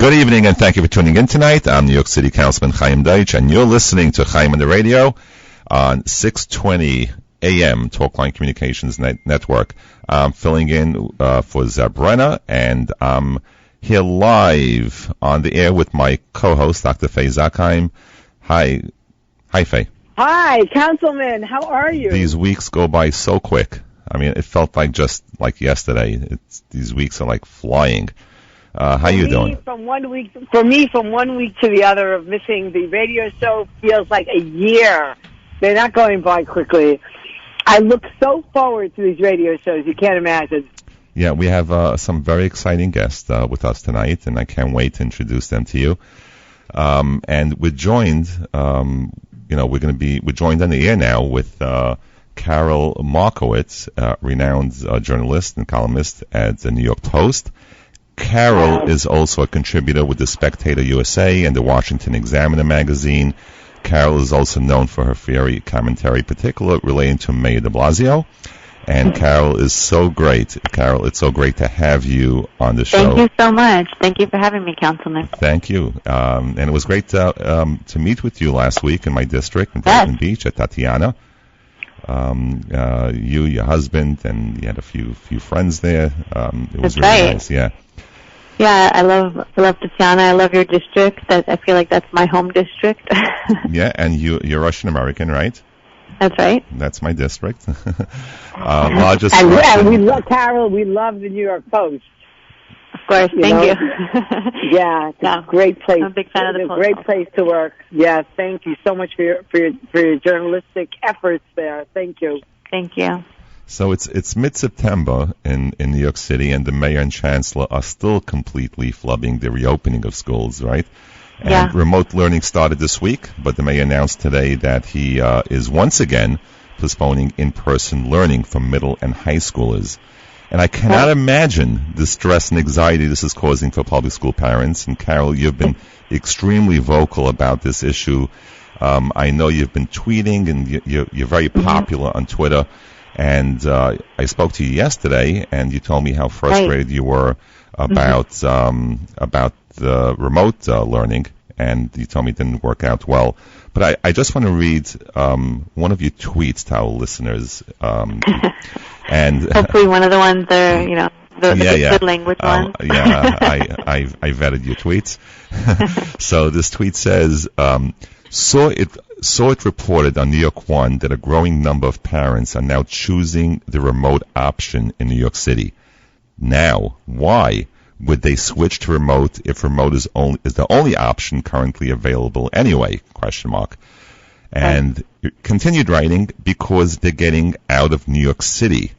Good evening, and thank you for tuning in tonight. I'm New York City Councilman Chaim, and you're listening to Chaim on the radio on 620 AM Talkline Communications Network. I'm filling in for Zabrena, and I'm here live on the air with my co-host, Dr. Faye Zakheim. Hi, Faye. Hi, Councilman. How are you? These weeks go by so quick. I mean, it felt like just like yesterday. These weeks are like flying. How you doing? From 1 week to the other of missing the radio show feels like a year. They're not going by quickly. I look so forward to these radio shows. You can't imagine. Yeah, we have some very exciting guests with us tonight, and I can't wait to introduce them to you. And we're joined, we're joined on the air now with Karol Markowicz, renowned journalist and columnist at the New York Post. Karol is also a contributor with the Spectator USA and the Washington Examiner magazine. Karol is also known for her fiery commentary, particularly relating to Mayor de Blasio. And Karol is so great. Karol, it's so great to have you on the show. Thank you so much. Thank you for having me, Councilman. Thank you. And it was great to meet with you last week in my district in Brighton Beach at Tatiana. You, your husband, and you had a few friends there. It was really nice. Yeah. Yeah, I love Tatiana. I love your district. I feel like that's my home district. Yeah, and you're Russian American, right? That's right. That's my district. Largest. And we love Karol. We love the New York Post. Of course, thank you. Yeah, it's a great place. I'm a big fan of the Post. It's a great place to work. Yeah, thank you so much for your journalistic efforts there. Thank you. Thank you. So it's mid-September in New York City, and the mayor and chancellor are still completely flubbing the reopening of schools, right? And remote learning started this week, but the mayor announced today that he is once again postponing in-person learning for middle and high schoolers. And I cannot imagine the stress and anxiety this is causing for public school parents. And Karol, you've been extremely vocal about this issue. I know you've been tweeting, and you're very popular on Twitter. And I spoke to you yesterday, and you told me how frustrated you were about the remote learning, and you told me it didn't work out well. But I just want to read one of your tweets to our listeners. And hopefully one of the ones that are, the good language ones. I vetted your tweets. So this tweet says, saw it reported on New York One that a growing number of parents are now choosing the remote option in New York City. Now, why would they switch to remote if remote is the only option currently available anyway? ? And continued writing, because they're getting out of New York City.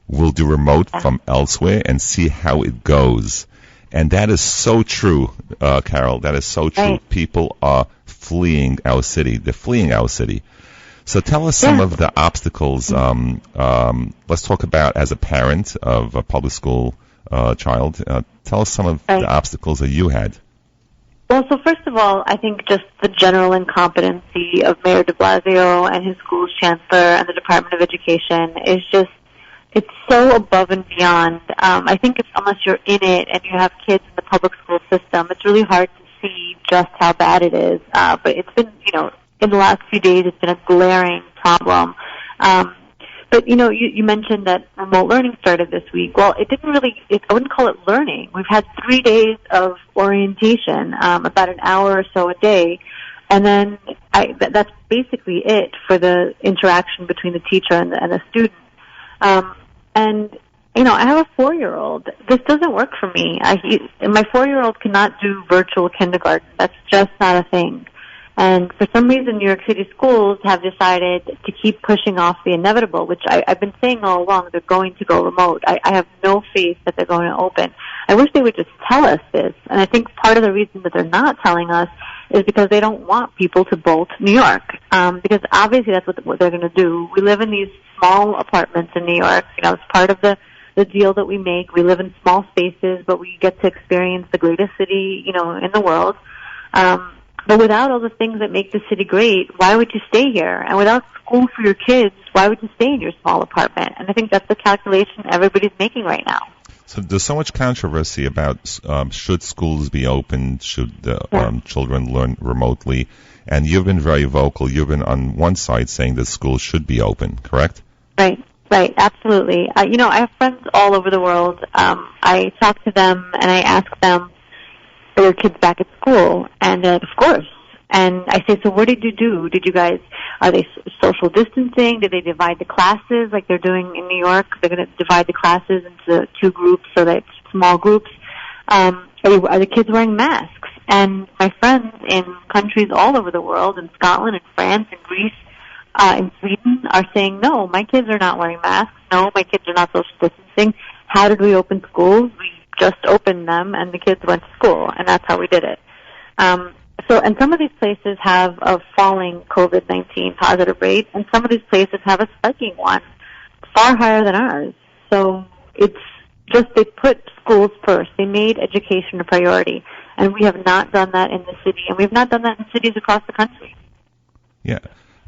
We'll do remote from elsewhere and see how it goes. And that is so true, Karol. That is so true. Right. People are fleeing our city. They're fleeing our city. So tell us some of the obstacles. Let's talk about, as a parent of a public school child, tell us some of the obstacles that you had. Well, so first of all, I think just the general incompetency of Mayor de Blasio and his school's chancellor and the Department of Education is just, it's so above and beyond. I think unless you're in it and you have kids in the public school system, it's really hard to see just how bad it is. But it's been, in the last few days, it's been a glaring problem. But, you mentioned that remote learning started this week. Well, I wouldn't call it learning. We've had 3 days of orientation, about an hour or so a day. And then that's basically it for the interaction between the teacher and the student. I have a 4-year-old. This doesn't work for me. My 4-year-old cannot do virtual kindergarten. That's just not a thing. And for some reason, New York City schools have decided to keep pushing off the inevitable, which I've been saying all along. They're going to go remote. I have no faith that they're going to open. I wish they would just tell us this. And I think part of the reason that they're not telling us is because they don't want people to bolt New York. Because obviously that's what they're going to do. We live in these small apartments in New York. It's part of the deal that we make. We live in small spaces, but we get to experience the greatest city, in the world. But without all the things that make the city great, why would you stay here? And without school for your kids, why would you stay in your small apartment? And I think that's the calculation everybody's making right now. So there's so much controversy about should schools be open, should children learn remotely, and you've been very vocal. You've been on one side saying that schools should be open, correct? Right, absolutely. I have friends all over the world. I talk to them and I ask them, are your kids back at school? And of course. And I say, so what did you do? Are they social distancing? Did they divide the classes like they're doing in New York? They're going to divide the classes into 2 groups so that it's small groups. Are the kids wearing masks? And my friends in countries all over the world, in Scotland, in France, in Greece, in Sweden, are saying, no, my kids are not wearing masks. No, my kids are not social distancing. How did we open schools? We just opened them, and the kids went to school, and that's how we did it. And some of these places have a falling COVID-19 positive rate, and some of these places have a spiking one, far higher than ours. So it's just they put schools first. They made education a priority, and we have not done that in the city, and we have not done that in cities across the country. Yeah.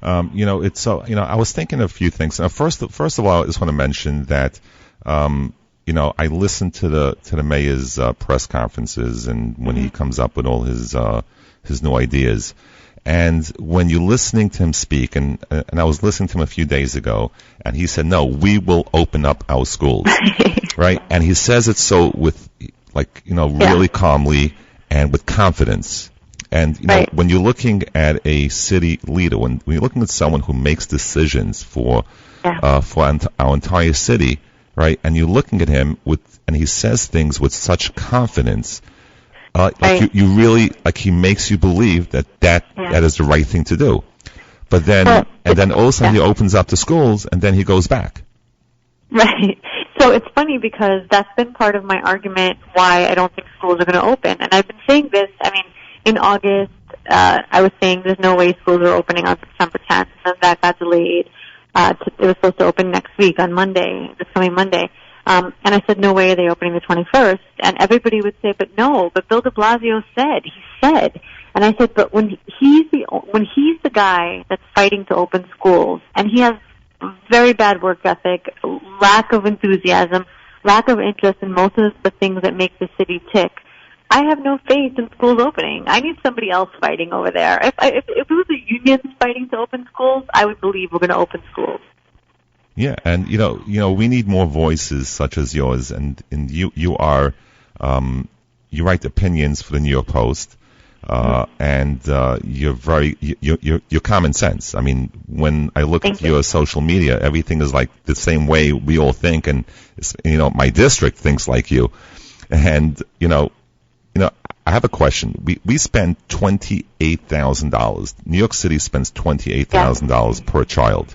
It's so, I was thinking of a few things. First of all, I just want to mention that, I listened to the mayor's press conferences and when he comes up with all his new ideas. And when you're listening to him speak, and I was listening to him a few days ago, and he said, no, we will open up our schools, right? And he says it so with, really calmly and with confidence. And, when you're looking at a city leader, when you're looking at someone who makes decisions for our entire city, right, and you're looking at him and he says things with such confidence, you really, he makes you believe that is the right thing to do. But then, and then all of a sudden he opens up the schools and then he goes back. Right. So it's funny because that's been part of my argument why I don't think schools are going to open. And I've been saying this, in August, I was saying there's no way schools are opening on September 10th, and that got delayed. It was supposed to open next week on Monday, this coming Monday. And I said, no way are they opening the 21st. And everybody would say, but Bill de Blasio said. And I said, but when he's the guy that's fighting to open schools, and he has very bad work ethic, lack of enthusiasm, lack of interest in most of the things that make the city tick, I have no faith in schools opening. I need somebody else fighting over there. If it was the unions fighting to open schools, I would believe we're going to open schools. Yeah, and we need more voices such as yours, and you are you write opinions for the New York Post, and you're common sense. When I look at your social media, everything is like the same way we all think, and my district thinks like you, and I have a question. We spend $28,000. New York City spends $28,000 per child.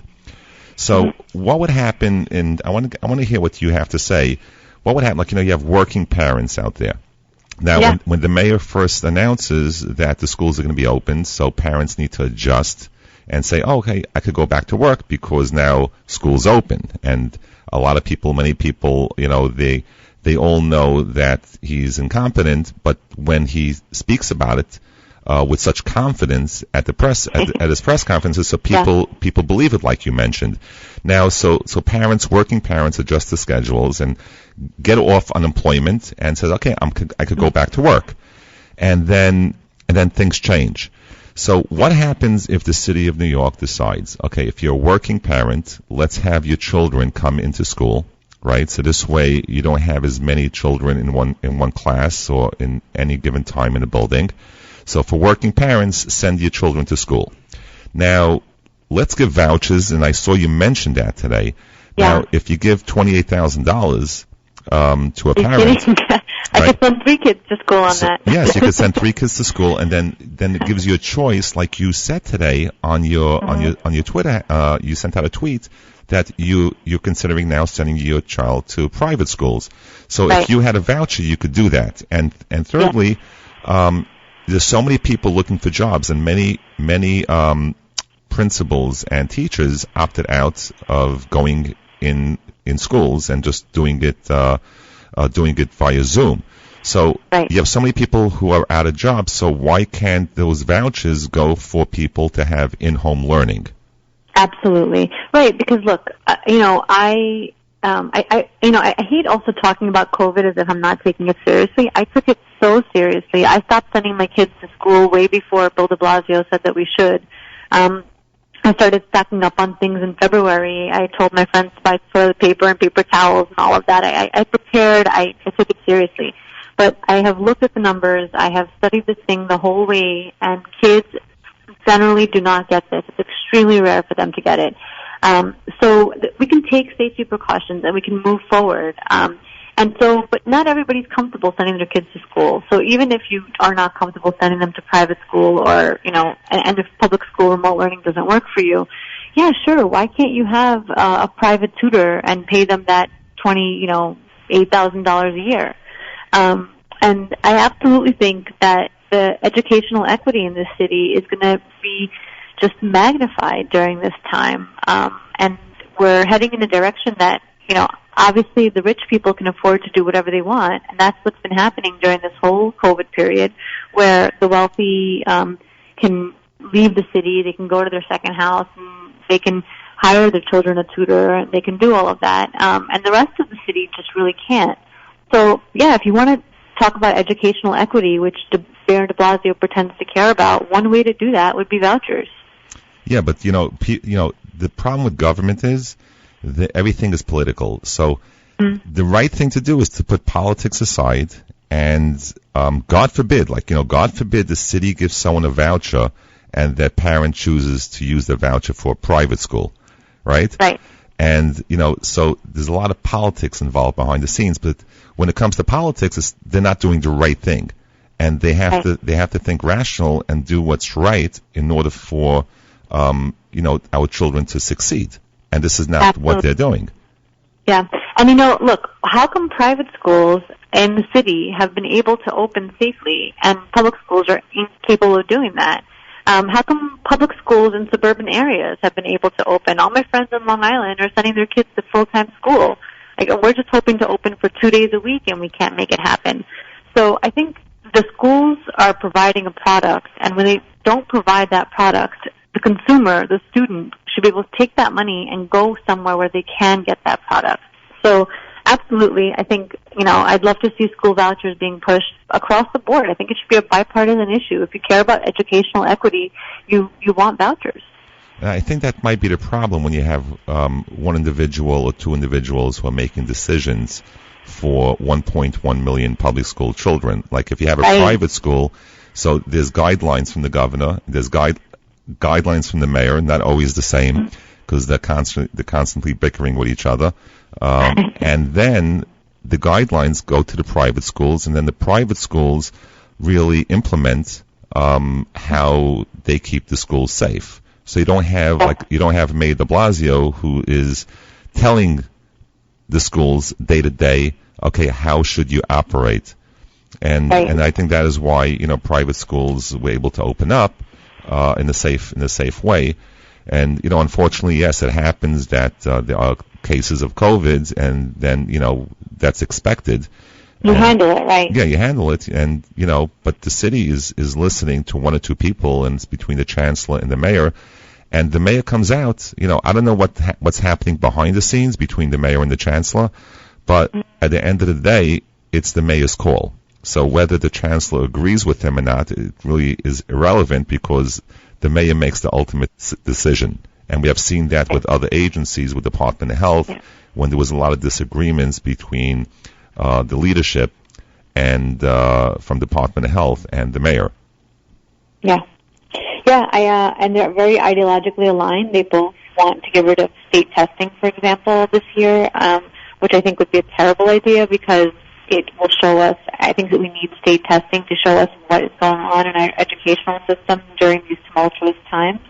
So what would happen? And I want to hear what you have to say. What would happen? You have working parents out there. Now, when the mayor first announces that the schools are going to be open, so parents need to adjust and say, oh, okay, I could go back to work because now school's open. And many people, they all know that he's incompetent, but when he speaks about it with such confidence at his press conferences, so people believe it, like you mentioned. Now, so working parents adjust the schedules and get off unemployment and says, okay, I could go back to work, and then things change. So what happens if the city of New York decides, okay, if you're a working parent, let's have your children come into school. Right, so this way you don't have as many children in one class or in any given time in a building. So for working parents, send your children to school. Now, let's give vouchers, and I saw you mention that today. Yeah. Now, if you give $28,000 to a parent, I could send 3 kids to school on that. Yes, you could send 3 kids to school, and then it gives you a choice, like you said today on your Twitter. You sent out a tweet that you're considering now sending your child to private schools. So if you had a voucher, you could do that. And thirdly, there's so many people looking for jobs, and many principals and teachers opted out of going in schools and just doing it via Zoom. So you have so many people who are out of jobs. So why can't those vouchers go for people to have in-home learning? Absolutely. Right, because look, I I hate also talking about COVID as if I'm not taking it seriously. I took it so seriously. I stopped sending my kids to school way before Bill de Blasio said that we should. I started stocking up on things in February. I told my friends to buy toilet paper and paper towels and all of that. I prepared. I took it seriously. But I have looked at the numbers. I have studied this thing the whole way, and kids generally do not get this. It's extremely rare for them to get it. We can take safety precautions and we can move forward. But not everybody's comfortable sending their kids to school. So even if you are not comfortable sending them to private school or, and if public school remote learning doesn't work for you, yeah, sure. Why can't you have a private tutor and pay them that $8,000 a year? And I absolutely think that the educational equity in this city is going to be just magnified during this time. And we're heading in a direction that, obviously the rich people can afford to do whatever they want, and that's what's been happening during this whole COVID period, where the wealthy can leave the city, they can go to their second house, and they can hire their children a tutor, and they can do all of that, and the rest of the city just really can't. So, yeah, if you want to talk about educational equity, which Mayor de Blasio pretends to care about, one way to do that would be vouchers. Yeah, but the problem with government is that everything is political. So the right thing to do is to put politics aside, and God forbid the city gives someone a voucher and that parent chooses to use the voucher for a private school, right? Right. And so there's a lot of politics involved behind the scenes. But when it comes to politics, they're not doing the right thing, and they have to think rational and do what's right in order for our children to succeed. And this is not Absolutely. what they're doing. Yeah. And look, how come private schools in the city have been able to open safely and public schools are incapable of doing that? How come public schools in suburban areas have been able to open? All my friends in Long Island are sending their kids to full-time school. We're just hoping to open for 2 days a week, and we can't make it happen. So I think the schools are providing a product, and when they don't provide that product, the consumer, the student, should be able to take that money and go somewhere where they can get that product. So absolutely, I think, I'd love to see school vouchers being pushed across the board. I think it should be a bipartisan issue. If you care about educational equity, you want vouchers. I think that might be the problem when you have one individual or two individuals who are making decisions for 1.1 million public school children. Like if you have a private school, so there's guidelines from the governor, there's guidelines from the mayor, not always the same because they're constantly bickering with each other. And then the guidelines go to the private schools, and then the private schools really implement how they keep the schools safe. So you don't have Mayor de Blasio who is telling the schools day to day, okay, how should you operate? And I think that is why private schools were able to open up in a safe way. And unfortunately, yes, it happens that there are cases of COVID, and then that's expected. You handle it, right? Yeah, you handle it, and but the city is listening to one or two people, and it's between the chancellor and the mayor. And the mayor comes out. I don't know what's happening behind the scenes between the mayor and the chancellor, but at the end of the day, it's the mayor's call. So whether the chancellor agrees with him or not, it really is irrelevant because the mayor makes the ultimate decision. And we have seen that with other agencies, with Department of Health, when there was a lot of disagreements between the leadership and from Department of Health and the mayor. Yeah. Yeah, and they're very ideologically aligned. They both want to get rid of state testing, for example, this year, which I think would be a terrible idea because it will show us, I think that we need state testing to show us what is going on in our educational system during these tumultuous times.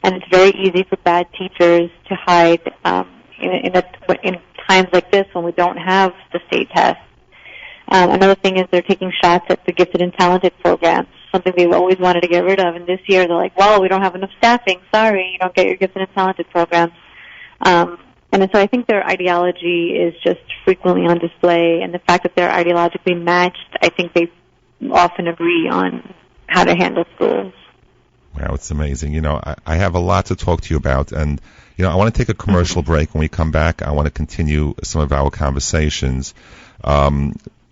And it's very easy for bad teachers to hide in times like this when we don't have the state test. Another thing is they're taking shots at the gifted and talented programs, something they've always wanted to get rid of. And this year they're like, well, we don't have enough staffing. Sorry, you don't get your gifted and talented programs. And so I think their ideology is just frequently on display. And the fact that they're ideologically matched, I think they often agree on how to handle schools. Wow, it's amazing. I have a lot to talk to you about. And, I want to take a commercial break. When we come back, I want to continue some of our conversations.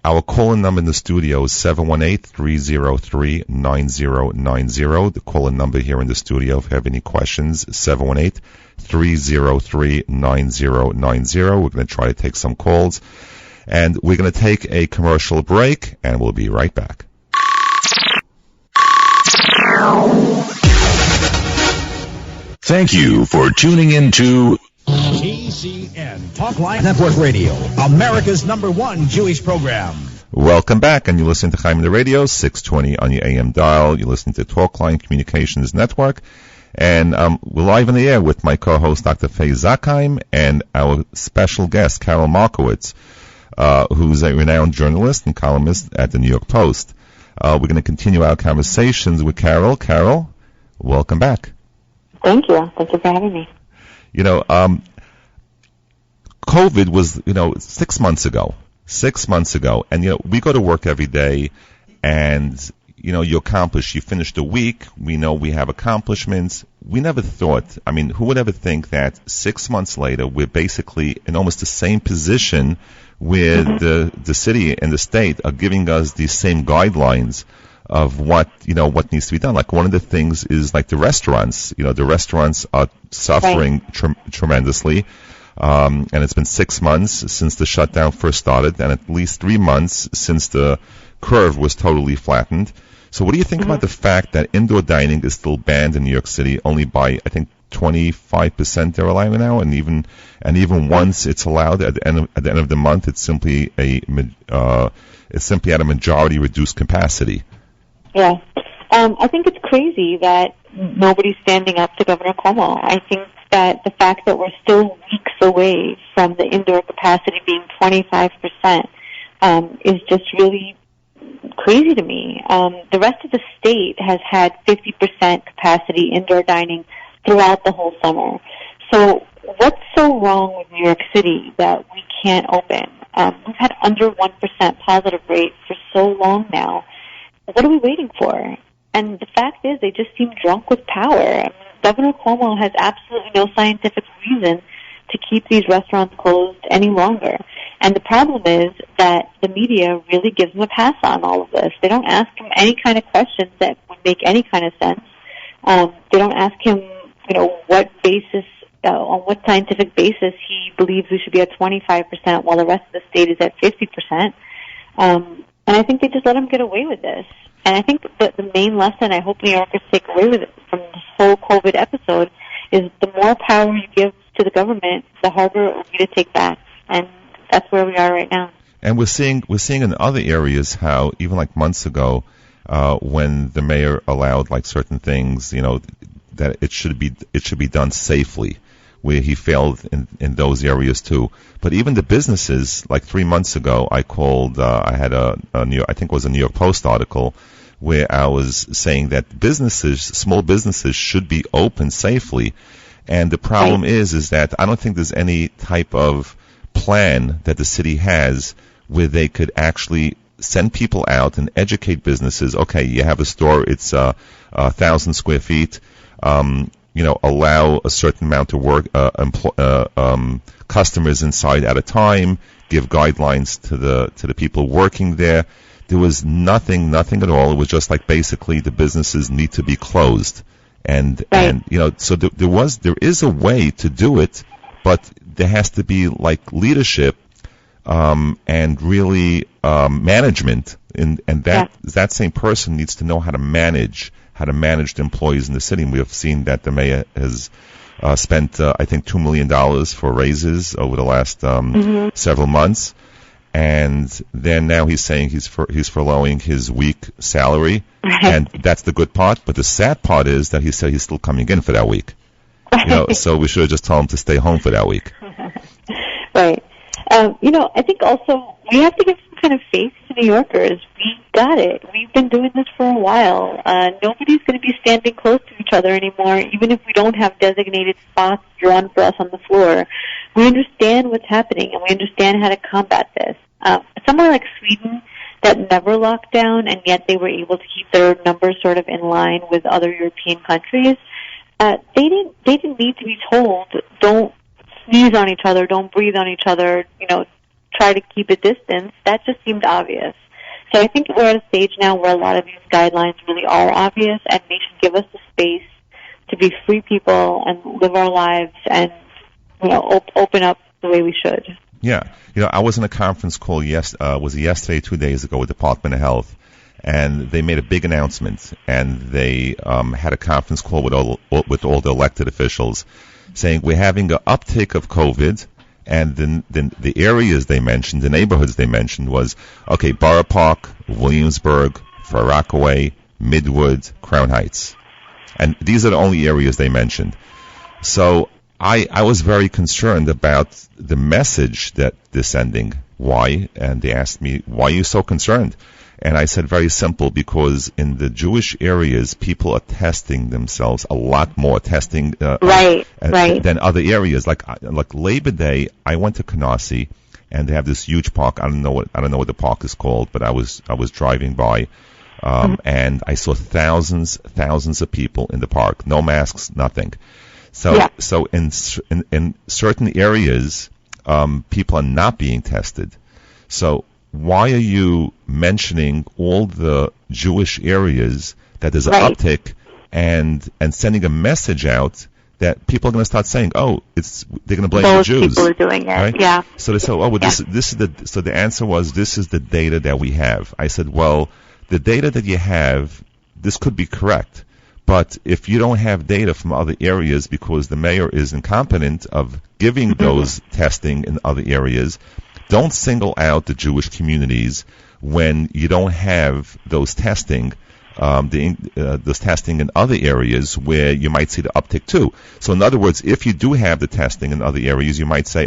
Our call-in number in the studio is 718-303-9090. The call-in number here in the studio, if you have any questions, 718-303-9090. We're going to try to take some calls. And we're going to take a commercial break, and we'll be right back. Thank you for tuning in to TCN, Talk Line Network Radio, America's #1 Jewish program. Welcome back, and you're listening to Chaim on the radio, 620 on your AM dial. You're listening to Talk Line Communications Network. And we're live in the air with my co-host, Dr. Faye Zakheim, and our special guest, Karol Markowicz, who's a renowned journalist and columnist at the New York Post. We're going to continue our conversations with Karol. Karol, welcome back. Thank you. Thank you for having me. COVID was, 6 months ago. 6 months ago. And, we go to work every day and, you accomplish, you finish the week. We know we have accomplishments. We never thought, who would ever think that 6 months later we're basically in almost the same position where the city and the state are giving us the same guidelines of what needs to be done. Like one of the things is like the restaurants. The restaurants are suffering tremendously. And it's been 6 months since the shutdown first started, and at least 3 months since the curve was totally flattened. So what do you think about the fact that indoor dining is still banned in New York City only by, I think, 25% they're allowing now, and even once it's allowed at the end of the month, it's simply at a majority reduced capacity. Yeah. I think it's crazy that nobody's standing up to Governor Cuomo. I think that the fact that we're still weeks away from the indoor capacity being 25% is just really crazy to me. The rest of the state has had 50% capacity indoor dining throughout the whole summer. So what's so wrong with New York City that we can't open? We've had under 1% positive rate for so long now. What are we waiting for? And the fact is, they just seem drunk with power. Governor Cuomo has absolutely no scientific reason to keep these restaurants closed any longer. And the problem is that the media really gives him a pass on all of this. They don't ask him any kind of questions that would make any kind of sense. They don't ask him, what basis, on what scientific basis he believes we should be at 25% while the rest of the state is at 50%. And I think they just let him get away with this. And I think that the main lesson I hope New Yorkers take away with it from this whole COVID episode is the more power you give to the government, the harder it will be to take back. And that's where we are right now. And we're seeing in other areas how even like months ago, when the mayor allowed like certain things, that it should be done safely, where he failed in those areas too. But even the businesses, like 3 months ago, I called, I had a New York, I think it was a New York Post article, where I was saying that small businesses should be open safely. And the problem is that I don't think there's any type of plan that the city has where they could actually send people out and educate businesses. Okay, you have a store, it's 1,000 square feet, allow a certain amount of work, customers inside at a time, give guidelines to the people working there. There was nothing at all. It was just like basically the businesses need to be closed. And so there is a way to do it, but there has to be like leadership, and really, management. And that same person needs to know how to manage the employees in the city. And we have seen that the mayor has spent, I think, $2 million for raises over the last several months. And then now he's saying he's furloughing his week salary. And that's the good part. But the sad part is that he said he's still coming in for that week. So we should have just told him to stay home for that week. Right. I think also we have to give some kind of faith to New Yorkers. We got it. We've been doing this for a while. Nobody's going to be standing close to each other anymore, even if we don't have designated spots drawn for us on the floor. We understand what's happening, and we understand how to combat this. Somewhere like Sweden that never locked down, and yet they were able to keep their numbers sort of in line with other European countries, they didn't need to be told, don't sneeze on each other, don't breathe on each other, try to keep a distance. That just seemed obvious. So I think we're at a stage now where a lot of these guidelines really are obvious, and they should give us the space to be free people and live our lives and, open up the way we should. Yeah. I was in a conference call was it yesterday, 2 days ago with the Department of Health, and they made a big announcement, and they had a conference call with all the elected officials saying we're having an uptick of COVID. And then the areas they mentioned, the neighborhoods they mentioned was, Borough Park, Williamsburg, Far Rockaway, Midwood, Crown Heights. And these are the only areas they mentioned. So I was very concerned about the message that they're sending. Why? And they asked me, why are you so concerned? And I said, very simple, because in the Jewish areas, people are testing themselves a lot more, than other areas. Like Labor Day, I went to Canarsie, and they have this huge park. I don't know what the park is called, but I was driving by, and I saw thousands of people in the park, no masks, nothing. So in certain areas, people are not being tested. So why are you mentioning all the Jewish areas that there's an uptick and sending a message out that people are going to start saying, they're going to blame the Jews. People are doing it, right? Yeah. So they said, so the answer was, this is the data that we have. I said, well, the data that you have, this could be correct. But if you don't have data from other areas because the mayor is incompetent of giving those testing in other areas, don't single out the Jewish communities when you don't have those testing, those testing in other areas where you might see the uptick too. So in other words, if you do have the testing in other areas, you might say,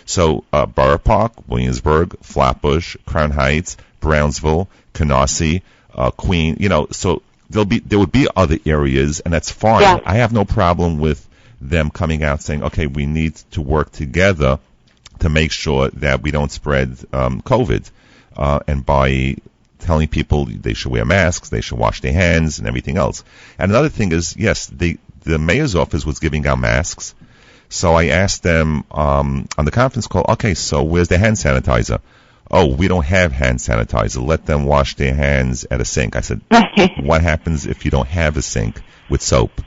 so Borough Park, Williamsburg, Flatbush, Crown Heights, Brownsville, Canarsie, Queen, so there would be other areas, and that's fine. Yeah. I have no problem with them coming out saying, we need to work together to make sure that we don't spread COVID, and by telling people they should wear masks, they should wash their hands, and everything else. And another thing is, yes, the mayor's office was giving out masks, so I asked them on the conference call, so where's the hand sanitizer? We don't have hand sanitizer. Let them wash their hands at a sink. I said, what happens if you don't have a sink with soap?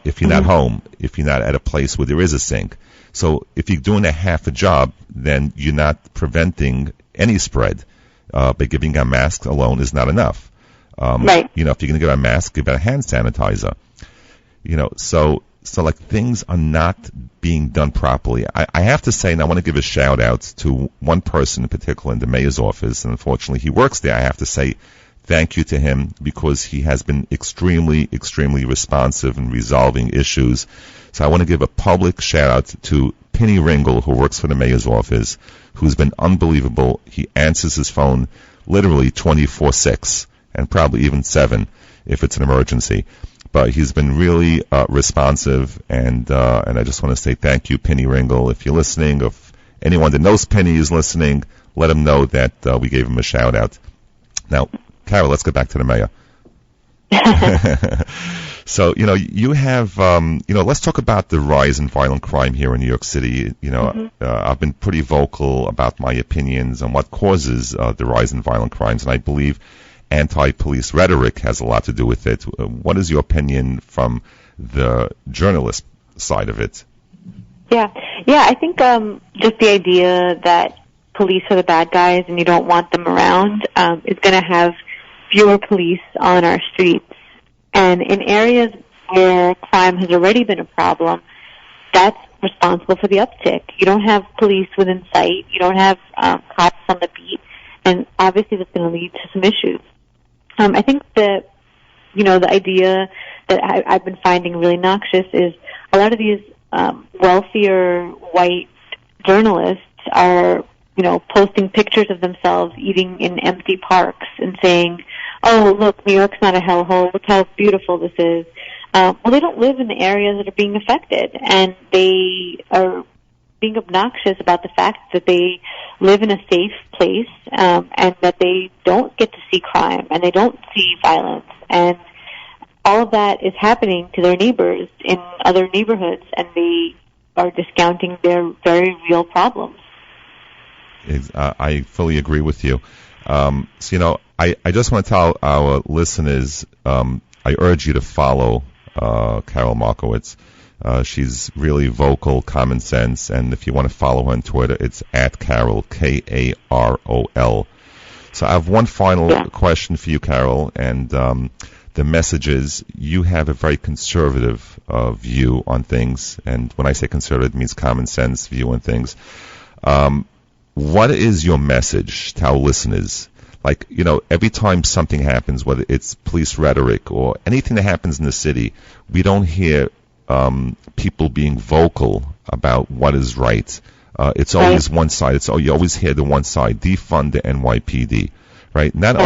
If you're not home, if you're not at a place where there is a sink. So if you're doing a half a job, then you're not preventing any spread. But giving out masks alone is not enough. If you're going to give out a mask, give out a hand sanitizer. So like things are not being done properly. I have to say, and I want to give a shout out to one person in particular in the mayor's office, and unfortunately he works there. I have to say thank you to him because he has been extremely, extremely responsive in resolving issues. So I want to give a public shout out to Penny Ringle, who works for the mayor's office, who's been unbelievable. He answers his phone literally 24/6 and probably even 7 if it's an emergency. But he's been really responsive, and I just want to say thank you, Penny Ringle. If you're listening, if anyone that knows Penny is listening, let him know that we gave him a shout out. Now, Carol, let's get back to the mayor. So, you have, let's talk about the rise in violent crime here in New York City. I've been pretty vocal about my opinions on what causes the rise in violent crimes, and I believe anti-police rhetoric has a lot to do with it. What is your opinion from the journalist side of it? Yeah, I think just the idea that police are the bad guys and you don't want them around is going to have fewer police on our streets. And in areas where crime has already been a problem, that's responsible for the uptick. You don't have police within sight. You don't have cops on the beat. And obviously that's going to lead to some issues. I think that, the idea that I've been finding really noxious is a lot of these wealthier white journalists are, posting pictures of themselves eating in empty parks and saying, oh, look, New York's not a hellhole. Look how beautiful this is. Well, they don't live in the areas that are being affected, and they are being obnoxious about the fact that they live in a safe place and that they don't get to see crime and they don't see violence. And all of that is happening to their neighbors in other neighborhoods, and they are discounting their very real problems. I fully agree with you. So, I just want to tell our listeners, I urge you to follow Karol Markowicz. She's really vocal, common sense, and if you want to follow her on Twitter, it's @Karol, Karol. So I have one final question for you, Karol, and the message is you have a very conservative view on things, and when I say conservative, it means common sense view on things. What is your message to our listeners? Like, every time something happens, whether it's police rhetoric or anything that happens in the city, we don't hear people being vocal about what is right. It's always one side. You always hear the one side, defund the NYPD, right? Not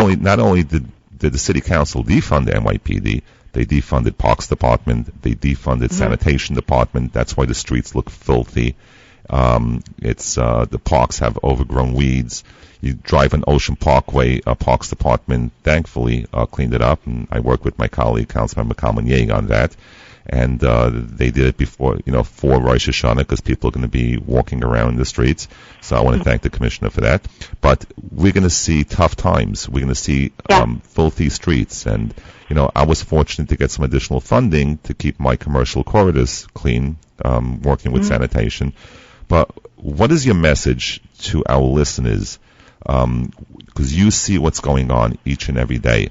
only did the city council defund the NYPD, they defunded Parks Department, they defunded Sanitation Department. That's why the streets look filthy. The parks have overgrown weeds. You drive on Ocean Parkway, Parks Department thankfully cleaned it up, and I worked with my colleague, Councilmember Kalman Yeager, on that. And they did it before, for Rosh Hashanah, because people are going to be walking around the streets. So I want to thank the commissioner for that. But we're going to see tough times. We're going to see filthy streets. And, I was fortunate to get some additional funding to keep my commercial corridors clean, working with sanitation. But what is your message to our listeners? Because you see what's going on each and every day,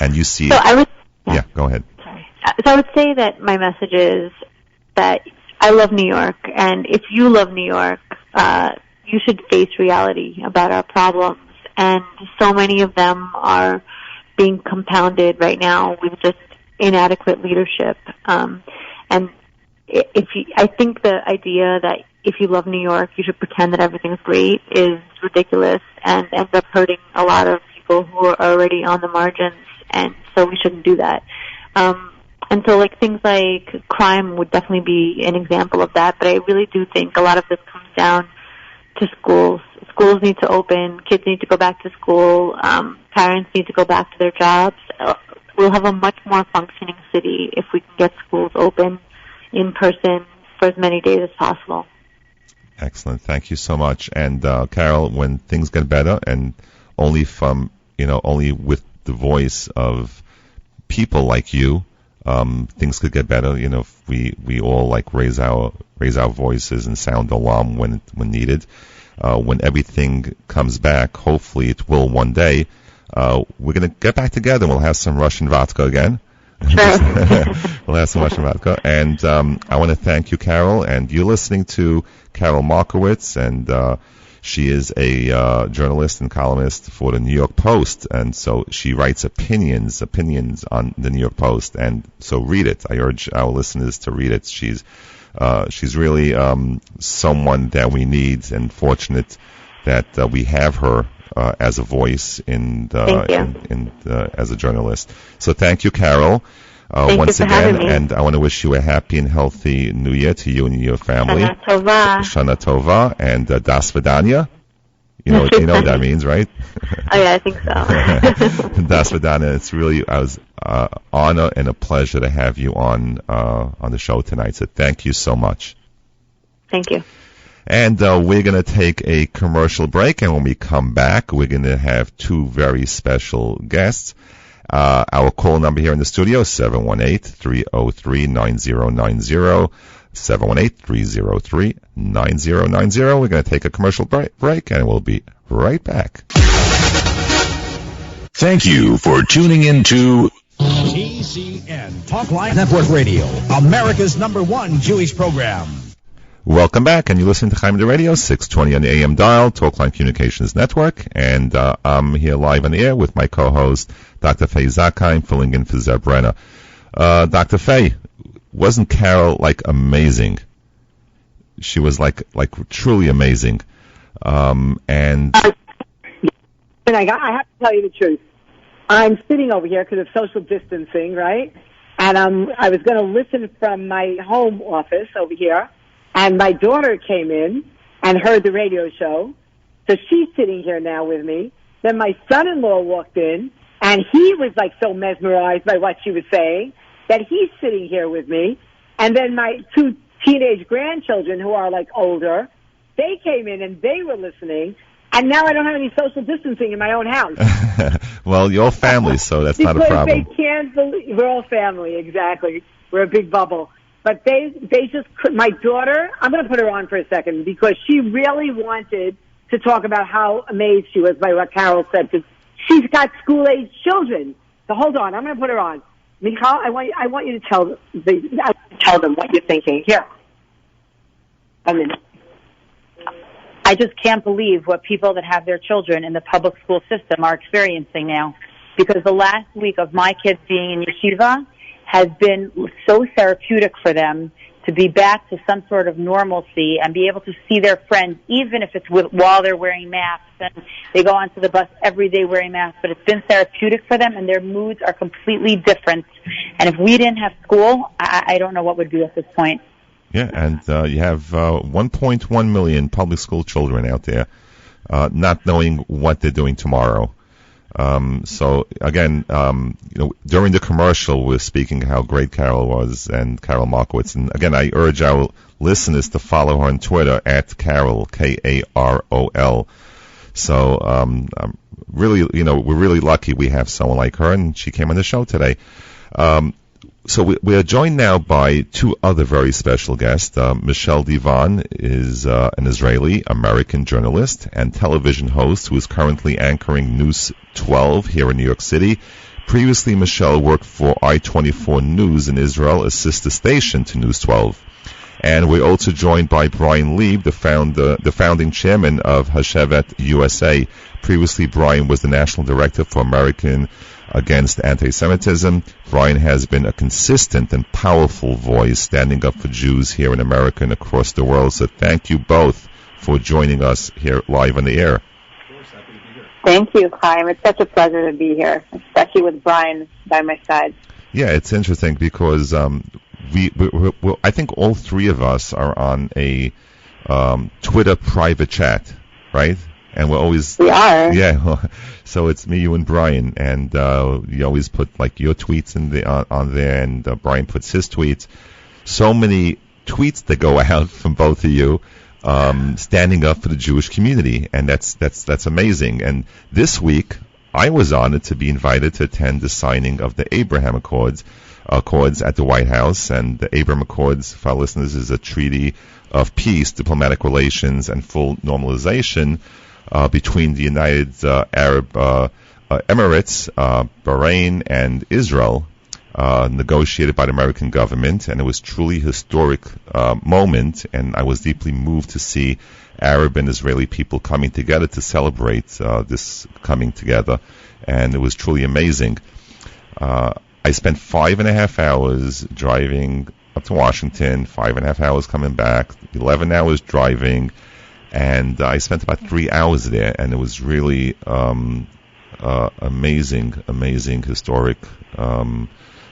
and you see. Yeah, go ahead. Sorry. So I would say that my message is that I love New York, and if you love New York, you should face reality about our problems. And so many of them are being compounded right now with just inadequate leadership. And I think the idea that if you love New York, you should pretend that everything's great is ridiculous and ends up hurting a lot of people who are already on the margins, and so we shouldn't do that. And so things like crime would definitely be an example of that, but I really do think a lot of this comes down to schools. Schools need to open, kids need to go back to school, parents need to go back to their jobs. We'll have a much more functioning city if we can get schools open in person for as many days as possible. Excellent. Thank you so much. And Karol, when things get better, and only only with the voice of people like you, things could get better. If we all raise our voices and sound alarm when needed. When everything comes back, hopefully it will one day. We're going to get back together. We'll have some Russian vodka again. Sure. We'll have some Russian vodka. And I want to thank you, Karol. And you're listening to Karol Markowicz, and she is a journalist and columnist for the New York Post. And so she writes opinions on the New York Post. And so read it. I urge our listeners to read it. She's really someone that we need, and fortunate that we have her as a voice as a journalist. So thank you, Karol, once again, and I want to wish you a happy and healthy New Year to you and your family. Shana Tova. Shana Tova, and Das Vidanya. You know what that means, right? Oh yeah, I think so. Das Vidanya. It's really an honor and a pleasure to have you on the show tonight. So thank you so much. Thank you. And we're going to take a commercial break, and when we come back, we're going to have two very special guests. Our call number here in the studio is 718-303-9090, 718-303-9090. We're going to take a commercial break, and we'll be right back. Thank you for tuning in to TCN, Talk Line Network Radio, America's #1 Jewish program. Welcome back, and you're listening to Chaim the Radio, 620 on the AM dial, Talkline Communications Network, and I'm here live on the air with my co-host, Dr. Faye Zakheim, filling in for Zeb Brenner. Dr. Faye, wasn't Karol amazing? She was truly amazing, and I have to tell you the truth. I'm sitting over here because of social distancing, right? And I was going to listen from my home office over here. And my daughter came in and heard the radio show. So she's sitting here now with me. Then my son-in-law walked in, and And he was like so mesmerized by what she was saying that he's sitting here with me. And then my 2 teenage grandchildren who are like older, they came in and they were listening. And now I don't have any social distancing in my own house. Well, you're all family, so that's not a problem. Because they can't believe, we're all family, exactly. We're a big bubble. But they just, my daughter, I'm going to put her on for a second because she really wanted to talk about how amazed she was by what Karol said, because she's got school-age children. So hold on, I'm going to put her on. Michal, I want you to tell them what you're thinking. Here. A minute. I just can't believe what people that have their children in the public school system are experiencing now, because the last week of my kids being in yeshiva has been so therapeutic for them to be back to some sort of normalcy and be able to see their friends, even if it's while they're wearing masks, and they go onto the bus every day wearing masks. But it's been therapeutic for them, and their moods are completely different. And if we didn't have school, I don't know what would be at this point. Yeah, and you have 1.1 million public school children out there not knowing what they're doing tomorrow. So again, during the commercial, we're speaking how great Karol was, and Karol Markowicz. And again, I urge our listeners to follow her on Twitter at Karol, Karol. So, really, we're really lucky we have someone like her, and she came on the show today. So we are joined now by 2 other very special guests. Michelle Divon is an Israeli-American journalist and television host who is currently anchoring News 12 here in New York City. Previously, Michelle worked for I-24 News in Israel, a sister station to News 12. And we're also joined by Bryan Leib, the founding chairman of Hashevet USA. Previously, Bryan was the national director for American Against Anti-Semitism. Bryan has been a consistent and powerful voice standing up for Jews here in America and across the world. So thank you both for joining us here live on the air. Thank you, Chaim. It's such a pleasure to be here, especially with Bryan by my side. Yeah, it's interesting because we I think all 3 of us are on a Twitter private chat, right? And we are. Yeah. So it's me, you, and Bryan, and you always put like your tweets on there, and Bryan puts his tweets. So many tweets that go out from both of you, standing up for the Jewish community, and that's amazing. And this week, I was honored to be invited to attend the signing of the Abraham Accords at the White House. And the Abraham Accords, for our listeners, is a treaty of peace, diplomatic relations, and full normalization between the United Arab Emirates, Bahrain, and Israel, negotiated by the American government. And it was truly a historic moment, and I was deeply moved to see Arab and Israeli people coming together to celebrate this coming together, and it was truly amazing. I spent 5.5 hours driving up to Washington, 5.5 hours coming back, 11 hours driving, and I spent about 3 hours there, and it was really amazing, historic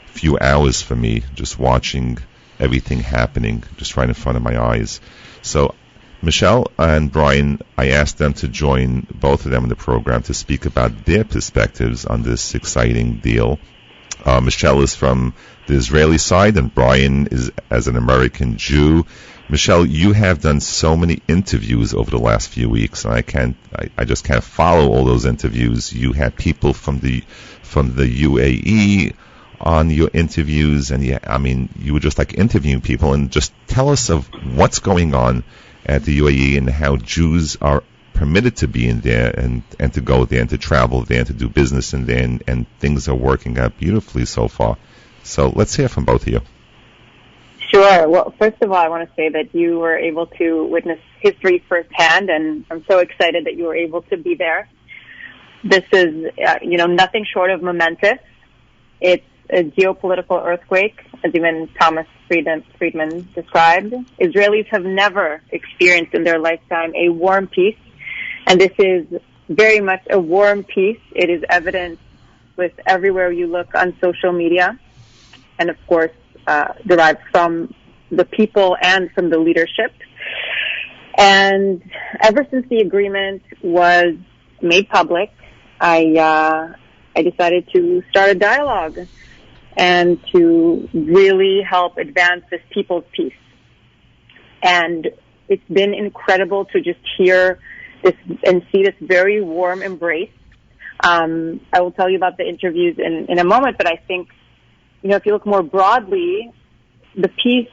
few hours for me, just watching everything happening just right in front of my eyes. So Michelle and Bryan, I asked them to join both of them in the program to speak about their perspectives on this exciting deal. Michelle is from the Israeli side, and Bryan is as an American Jew. Michelle, you have done so many interviews over the last few weeks, and I just can't follow all those interviews. You had people from the UAE on your interviews, and you were just like interviewing people. And just tell us of what's going on at the UAE and how Jews are permitted to be in there and to go there and to travel there and to do business in there, and things are working out beautifully so far. So let's hear from both of you. Sure. Well, first of all, I want to say that you were able to witness history firsthand, and I'm so excited that you were able to be there. This is, nothing short of momentous. It's a geopolitical earthquake, as even Thomas Friedman described. Israelis have never experienced in their lifetime a warm peace, and this is very much a warm peace. It is evident with everywhere you look on social media, and of course, derived from the people and from the leadership. And ever since the agreement was made public, I I decided to start a dialogue and to really help advance this people's peace. And it's been incredible to just hear this and see this very warm embrace. I will tell you about the interviews in a moment, but I think, if you look more broadly, the peace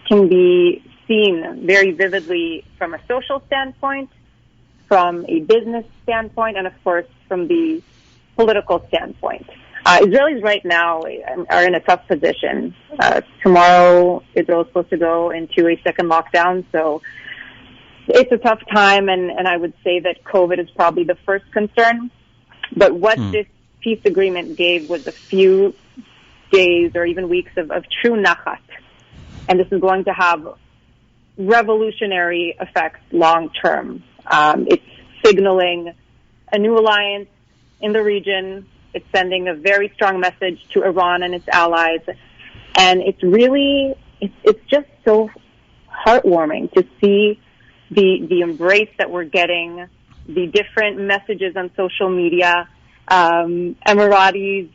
can be seen very vividly from a social standpoint, from a business standpoint, and of course from the political standpoint. Israelis right now are in a tough position. Tomorrow, Israel is supposed to go into a second lockdown, so it's a tough time, and I would say that COVID is probably the first concern. But what this peace agreement gave was a few days or even weeks of true nachat. And this is going to have revolutionary effects long term. It's signaling a new alliance in the region. It's sending a very strong message to Iran and its allies. And it's really, it's just so heartwarming to see the embrace that we're getting, the different messages on social media, Emiratis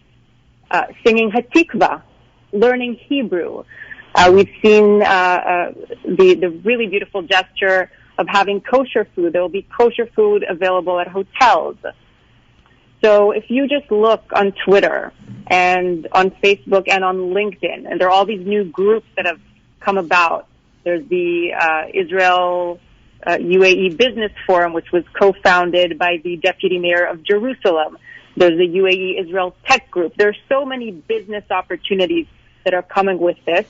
singing Hatikva, learning Hebrew. We've seen the really beautiful gesture of having kosher food. There will be kosher food available at hotels. So if you just look on Twitter and on Facebook and on LinkedIn, and there are all these new groups that have come about. There's the Israel UAE Business Forum, which was co-founded by the deputy mayor of Jerusalem. There's the UAE Israel Tech Group. There are so many business opportunities that are coming with this,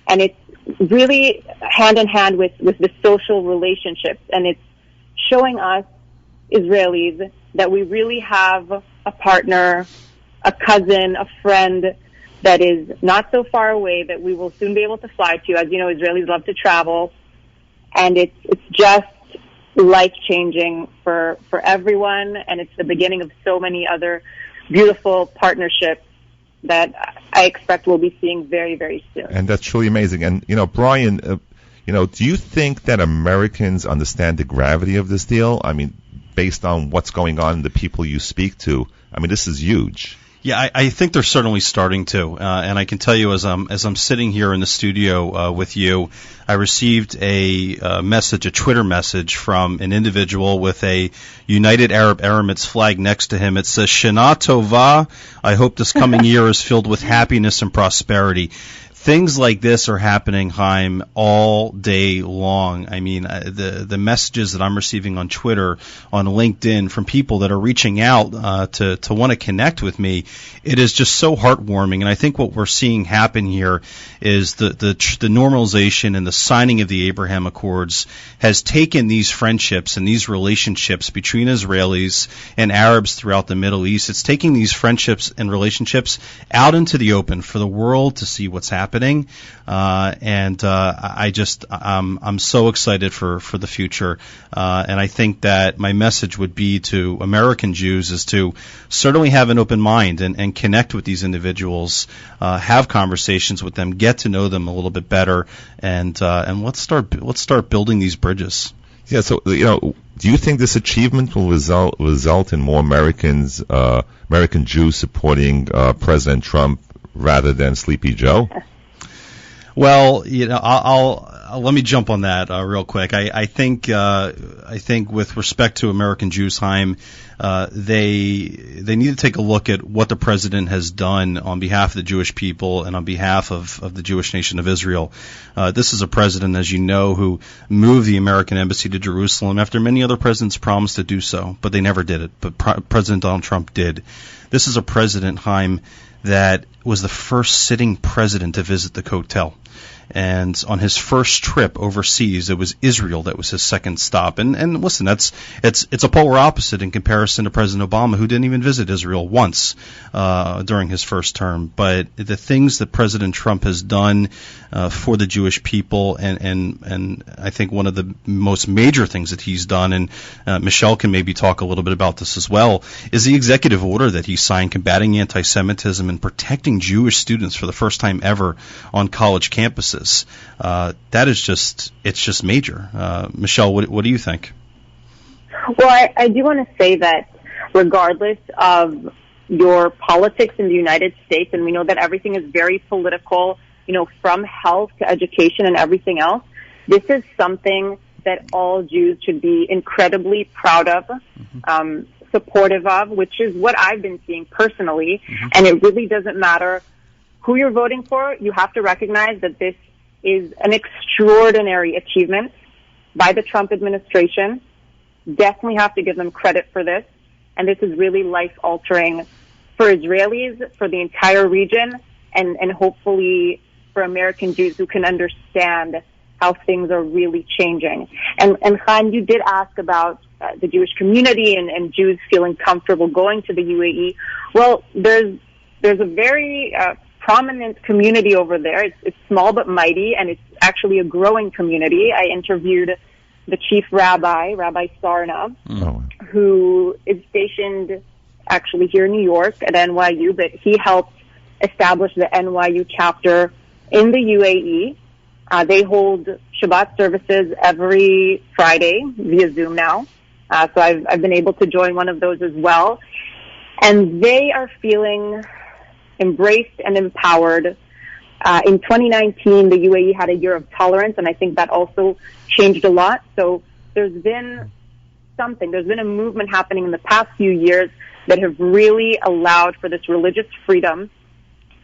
and it's really hand in hand with the social relationships, and it's showing us Israelis that we really have a partner, a cousin, a friend that is not so far away that we will soon be able to fly to. As you know, Israelis love to travel, and it's just life-changing for everyone, and it's the beginning of so many other beautiful partnerships that I expect we'll be seeing very, very soon. And that's truly amazing. And, Bryan, do you think that Americans understand the gravity of this deal? I mean, based on what's going on, the people you speak to, I mean, this is huge. Yeah, I think they're certainly starting to, and I can tell you as I'm sitting here in the studio with you, I received a Twitter message from an individual with a United Arab Emirates flag next to him. It says, "Shana Tova, I hope this coming year is filled with happiness and prosperity." Things like this are happening, Chaim, all day long. I mean, the messages that I'm receiving on Twitter, on LinkedIn, from people that are reaching out to want to connect with me, it is just so heartwarming. And I think what we're seeing happen here is the normalization and the signing of the Abraham Accords has taken these friendships and these relationships between Israelis and Arabs throughout the Middle East. It's taking these friendships and relationships out into the open for the world to see what's happening. I'm so excited for the future, and I think that my message would be to American Jews is to certainly have an open mind and connect with these individuals, have conversations with them, get to know them a little bit better, and let's start building these bridges. Yeah. So do you think this achievement will result in more American Jews supporting President Trump rather than Sleepy Joe? Well, I'll let me jump on that real quick. I think with respect to American Jews, Chaim, they need to take a look at what the president has done on behalf of the Jewish people and on behalf of the Jewish nation of Israel. This is a president, as you know, who moved the American embassy to Jerusalem after many other presidents promised to do so, but they never did it. But President Donald Trump did. This is a president, Chaim, that was the first sitting president to visit the Kotel. And on his first trip overseas, it was Israel that was his second stop. And listen, it's a polar opposite in comparison to President Obama, who didn't even visit Israel once during his first term. But the things that President Trump has done for the Jewish people, and I think one of the most major things that he's done, and Michelle can maybe talk a little bit about this as well, is the executive order that he signed combating anti-Semitism and protecting Jewish students for the first time ever on college campuses. That is just major. Michelle, what do you think? Well, I do want to say that regardless of your politics in the United States, and we know that everything is very political, from health to education and everything else, this is something that all Jews should be incredibly proud of, supportive of, which is what I've been seeing personally. And it really doesn't matter who you're voting for. You have to recognize that this is an extraordinary achievement by the Trump administration. Definitely have to give them credit for this. And this is really life-altering for Israelis, for the entire region, and hopefully for American Jews who can understand how things are really changing. And Chaim, you did ask about the Jewish community and Jews feeling comfortable going to the UAE. Well, there's a very prominent community over there. It's small but mighty, and it's actually a growing community. I interviewed the chief rabbi, Rabbi Sarna, who is stationed actually here in New York at NYU, but he helped establish the NYU chapter in the UAE. They hold Shabbat services every Friday via Zoom now. So I've been able to join one of those as well. And they are feeling embraced and empowered. In 2019, the UAE had a year of tolerance, and I think that also changed a lot. So there's been a movement happening in the past few years that have really allowed for this religious freedom.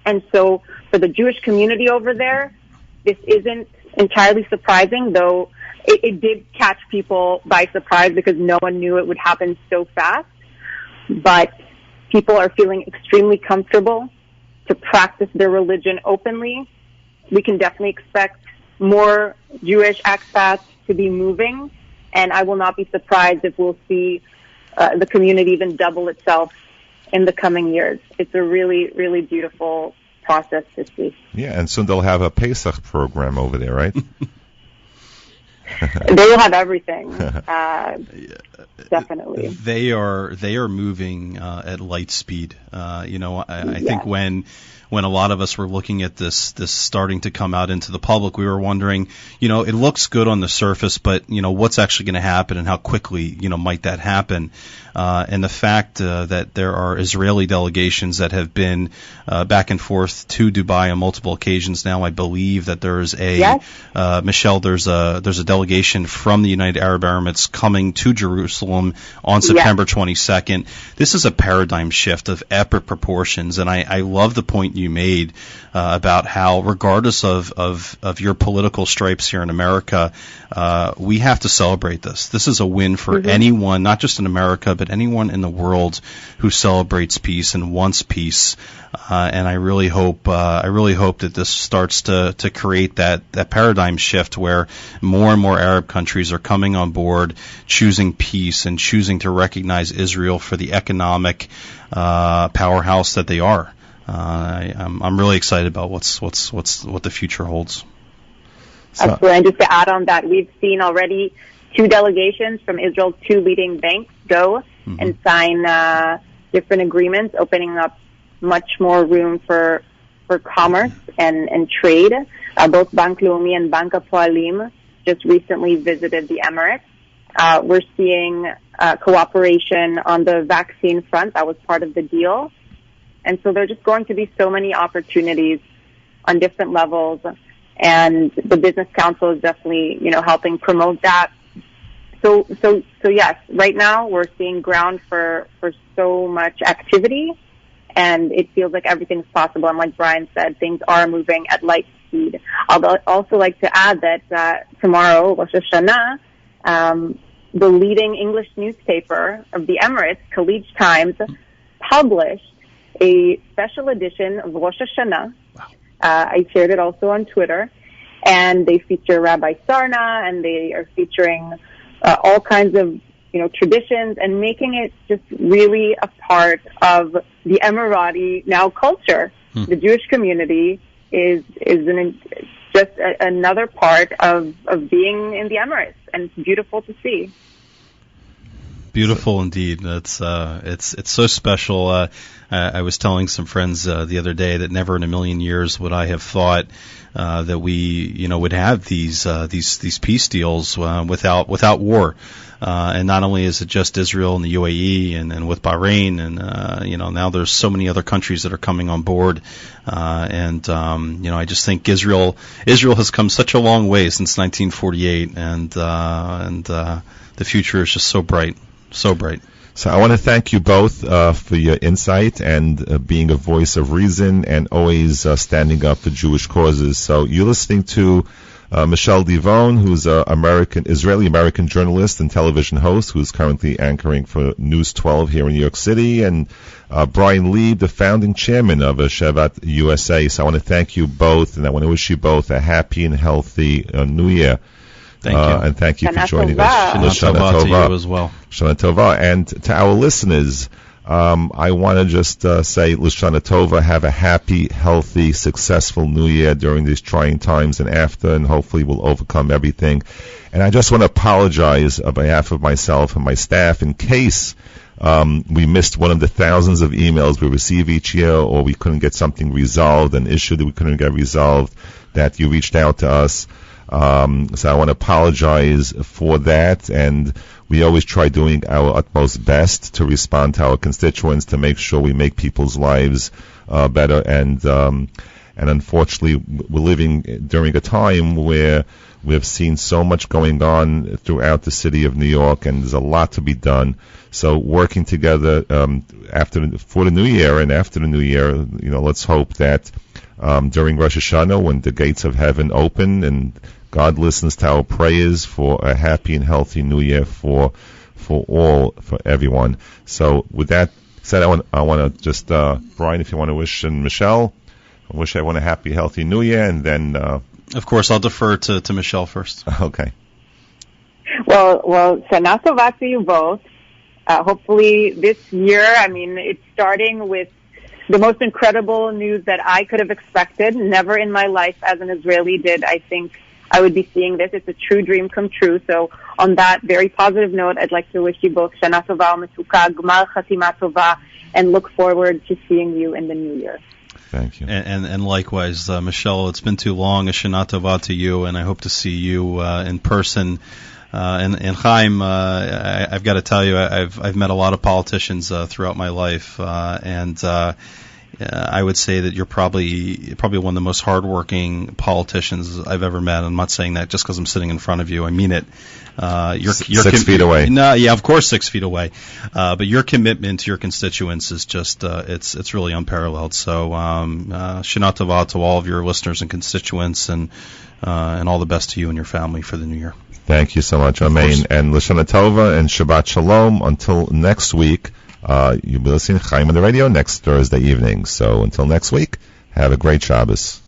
And so for the Jewish community over there, this isn't entirely surprising, though it did catch people by surprise because no one knew it would happen so fast. But people are feeling extremely comfortable to practice their religion openly. We can definitely expect more Jewish expats to be moving, and I will not be surprised if we'll see the community even double itself in the coming years. It's a really, really beautiful process to see. Yeah, and soon they'll have a Pesach program over there, right? They will have everything. Definitely. They are moving at light speed. I think when a lot of us were looking at this starting to come out into the public, we were wondering, it looks good on the surface, but what's actually going to happen and how quickly might that happen? And the fact that there are Israeli delegations that have been back and forth to Dubai on multiple occasions now. I believe that there is Michelle, there's a delegation from the United Arab Emirates coming to Jerusalem on September 22nd. This is a paradigm shift of epic proportions, and I love the point you made about how, regardless of your political stripes here in America, we have to celebrate this. This is a win for anyone, not just in America, but anyone in the world who celebrates peace and wants peace. And I really hope that this starts to create that paradigm shift where more and more Arab countries are coming on board, choosing peace and choosing to recognize Israel for the economic powerhouse that they are. I'm really excited about what the future holds. Absolutely. And just to add on that, we've seen already 2 delegations from Israel's 2 leading banks go and sign different agreements, opening up much more room for commerce and trade. Both Bank Leumi and Bank Hapoalim just recently visited the Emirates. We're seeing cooperation on the vaccine front. That was part of the deal. And so there are just going to be so many opportunities on different levels. And the Business Council is definitely, helping promote that. So yes, right now we're seeing ground for so much activity, and it feels like everything's possible. And like Bryan said, things are moving at light speed. I'd also like to add that tomorrow, Rosh Hashanah, the leading English newspaper of the Emirates, Khaleej Times, published a special edition of Rosh Hashanah. I shared it also on Twitter, and they feature Rabbi Sarna, and they are featuring all kinds of traditions and making it just really a part of the Emirati now culture. The Jewish community is just another part of being in the Emirates, and it's beautiful to see. Beautiful indeed. It's so special. I was telling some friends the other day that never in a million years would I have thought that we, would have these peace deals without war. And not only is it just Israel and the UAE and with Bahrain and now there's so many other countries that are coming on board. I just think Israel has come such a long way since 1948, and the future is just so bright, so bright. So I want to thank you both for your insight and being a voice of reason and always standing up for Jewish causes. So you're listening to Michelle Divon, who's an Israeli-American journalist and television host who's currently anchoring for News 12 here in New York City, and Bryan Leib, the founding chairman of Shevat USA. So I want to thank you both, and I want to wish you both a happy and healthy New Year. Thank you. And thank you for Shana joining Tova. us. Shana Tova to you as well. Shana Tova. And to our listeners, I want to just say L'Shana Tova, have a happy, healthy, successful New Year during these trying times and after, and hopefully we'll overcome everything. And I just want to apologize on behalf of myself and my staff in case we missed one of the thousands of emails we receive each year, or we couldn't get something resolved, an issue that we couldn't get resolved, that you reached out to us. So I want to apologize for that, and we always try doing our utmost best to respond to our constituents, to make sure we make people's lives better. And unfortunately, we're living during a time where we've seen so much going on throughout the city of New York, and there's a lot to be done. So working together for the new year and after the new year, let's hope that during Rosh Hashanah, when the gates of heaven open and God listens to our prayers for a happy and healthy New Year for everyone. So with that said, I want to just Bryan, if you want to wish, and Michelle, I wish everyone a happy, healthy New Year, and then of course I'll defer to Michelle first. Okay. Well, Shana Tova to you both. Hopefully this year, it's starting with the most incredible news that I could have expected. Never in my life as an Israeli did I think I would be seeing this. It's a true dream come true. So on that very positive note, I'd like to wish you both Shana Tova U'Metuka, Gmar Chatima Tova, and look forward to seeing you in the new year. Thank you. And likewise, Michelle, it's been too long. A Shana Tova to you, and I hope to see you in person. And Chaim, I've got to tell you, I've met a lot of politicians throughout my life, and I would say that you're probably one of the most hardworking politicians I've ever met. I'm not saying that just because I'm sitting in front of you. I mean it. You're 6 feet away. No, yeah, of course, 6 feet away. But your commitment to your constituents is just it's really unparalleled. So Shana Tova to all of your listeners and constituents, and all the best to you and your family for the new year. Thank you so much. Amen. And L'Shana Tova and Shabbat Shalom. Until next week, you'll be listening to Chaim on the radio next Thursday evening. So until next week, have a great Shabbos.